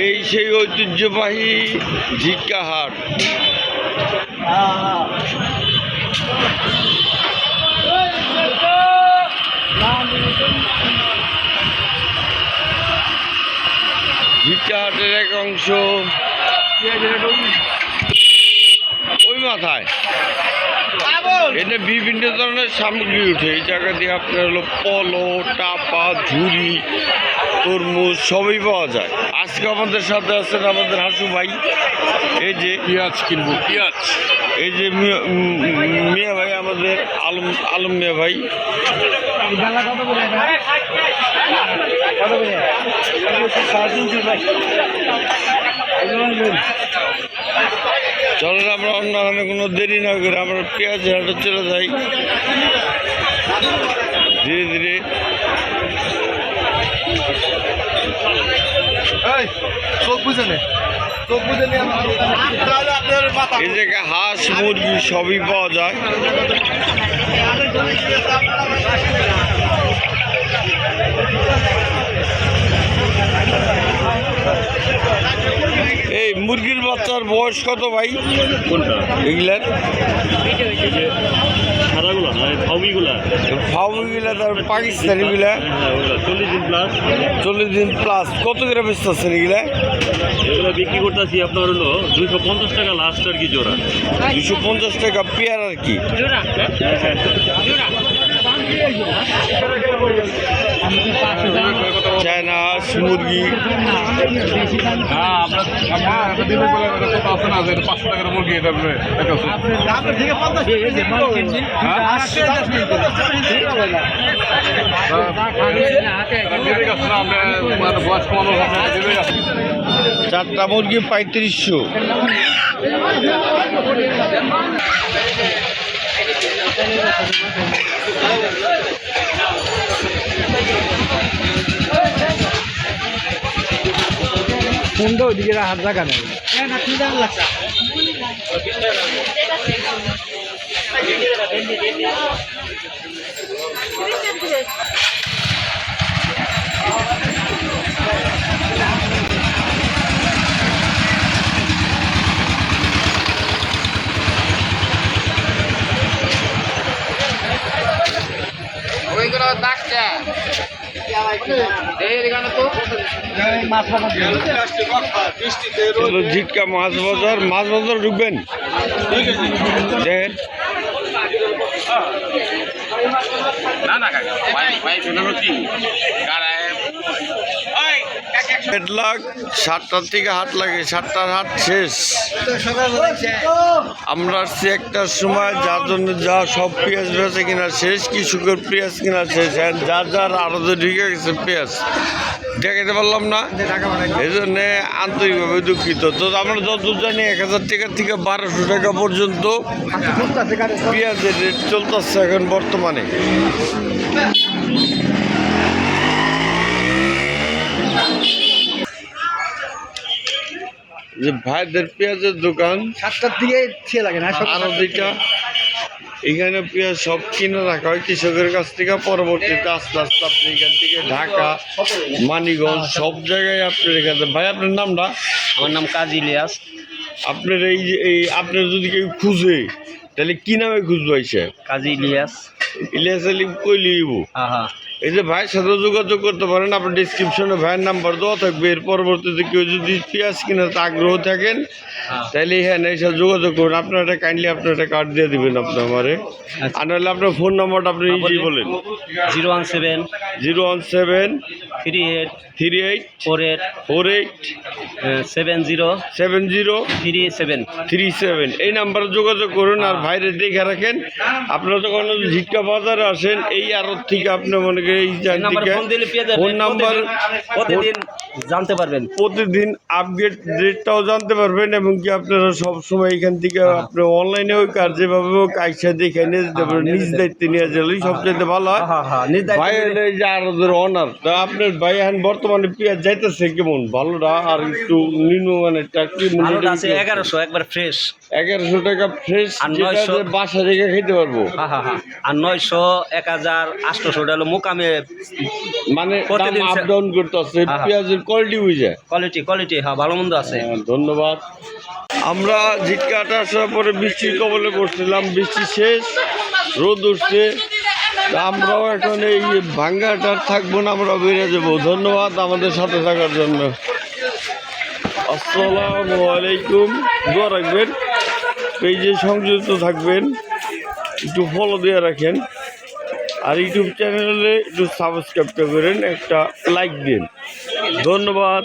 এই সেই ঐতিহ্যবাহী ঝিটকা হাট। ঝিটকা হাটের এক অংশ ওই মাথায় এটা বিভিন্ন ধরনের সামগ্রী উঠে। এই জায়গা দিয়ে আপনার হলো পলো, টাপা, ঝুড়ি, তরমুজ সবই পাওয়া যায়। আজকে আমাদের সাথে আছেন আমাদের হাসু ভাই। এই যে পেঁয়াজ কিনবো, পেঁয়াজ। এই যে মিয়া ভাই, আমাদের আলম মিয়া ভাই। চলেন আমরা অন্য কোনো দেরি না করে আমরা পেঁয়াজ হাটে চলে যাই ধীরে ধীরে। এই জায়গায় হাঁস মুরগি সবই পাওয়া যায়। এই মুরগির বাচ্চার বয়স কত ভাই? কোনটা? এগুলার সাদাগুলা না, ফাউমিগুলা। ফাউমিগুলা, তার পাকিস্তানিগুলা 40 দিন প্লাস। 40 দিন প্লাস। কত করে বেচতেছেন এগুলা? এগুলো বিক্রি করতেছি আপনার হলো 250 টাকা লাস্ট আর কি জোড়া। 250 টাকা পেয়ার আর কি। চায়না হাঁস মুরগি চারটা মুরগি 3500। সুন্দর ওইদিকে হাত জায়গা নেই। ওইগুলো ডাকছে ঝিটকা মাছ বাজার। মাছ বাজার ঢুকবেন দেখেন। লাখ 7টার থেকে হাট লাগে, 7টার হাট শেষ। আমরা আসছি 1টার সময়, যার জন্য যা সব পেঁয়াজ বেচে কিনা শেষ, কৃষকের পেঁয়াজ কিনা শেষ। যার যার আরো ঢুকে গেছে পেঁয়াজ দেখাতে পারলাম না, এই জন্যে আন্তরিকভাবে দুঃখিত। তো আমরা যতদূর জানি 1000 টাকা থেকে 1200 টাকা পর্যন্ত পেঁয়াজের রেট চলতেছে এখন বর্তমানে। যে ভাইদের পেঁয়াজের দোকান 7টার দিকে খেয়ে লাগে না। আরো দুইটা এখানে পেঁয়াজ সব কিনে রাখা হয় কৃষকের কাছ থেকে। পরবর্তীতে আস্তে আস্তে আপনি এখান থেকে ঢাকা, মানিকগঞ্জ সব জায়গায় আপনার এখান থেকে। ভাই আপনার নামটা? আমার নাম কাজী ইলিয়াস। আপনার এই যে আপনার যদি কেউ খুঁজে তাহলে কি নামে খুঁজবো? এসে কাজী ইলিয়াস। ইলিয়াস আলী কই লিব। হ্যাঁ, এই যে ভাইয়ের সাথে যোগাযোগ করতে পারেন। আপনার ডিসক্রিপশনে ভাইয়ের নাম্বার দেওয়া থাকবে। এর পরবর্তীতে কেউ যদি পেঁয়াজ কেনার আগ্রহ থাকেন তাহলে এখানে এসে যোগাযোগ করুন। আপনার একটা কাইন্ডলি আপনার একটা কার্ড দিয়ে দেবেন আপনি আমারে। আর নাহলে আপনার ফোন নাম্বারটা আপনি নিজেই বলেন। 017 017 38 38 48 48 70 70 37। 37 এই নাম্বারে যোগাযোগ করুন। আর ভাইরে দেখে রাখেন। আপনারা যখন ঝিটকা বাজারে আসেন এই আড়ত থেকে আপনি মনে করেন এই ফোন নাম্বার প্রতিদিন জানতে পারবেন, প্রতিদিন আপডেট রেটটাও জানতে পারবেন। এবং কি আপনারা সবসময় এখান থেকে আপনি অনলাইনে ওই কার যেভাবে হোক আইসা দেখে নিয়ে যেতে পারেন। নিজ দায়িত্বে নিয়ে গেলেই সবচেয়ে ভালো হয়। ভাই হলে যে আরদের অনার। তা আপনার ভাই এখন বর্তমানে পেঁয়াজ যাইতেছে কেমন? ভালোটা আর একটু নিম্নমানেরটা কি? 1100 একবার ফ্রেশ। 1100 টাকা ফ্রেশ, আর যেটা 900 বাসা থেকে খেতে পারবো। আর 900 1000 800 হলো মোকামে মানে প্রতিদিন আপ ডাউন করতেছে। পেঁয়াজের কোয়ালিটি বুঝে। কোয়ালিটি হ্যাঁ ভালো মন্দ আছে। ধন্যবাদ। আমরা ঝিটকাটা আসার পরে বৃষ্টির কবলে পড়ছিলাম, বৃষ্টি শেষ, রোদ উঠছে। তা আমরাও এখন এই ভাঙ্গাটার থাকবো না, আমরা বেরিয়ে যাবো। ধন্যবাদ আমাদের সাথে থাকার জন্য। আসসালামু আলাইকুম। দোয়া রাখবেন, পেজে সংযুক্ত থাকবেন, একটু ফলো দিয়ে রাখেন, আর ইউটিউব চ্যানেলে একটু সাবস্ক্রাইব করেন, একটা লাইক দিন। ধন্যবাদ।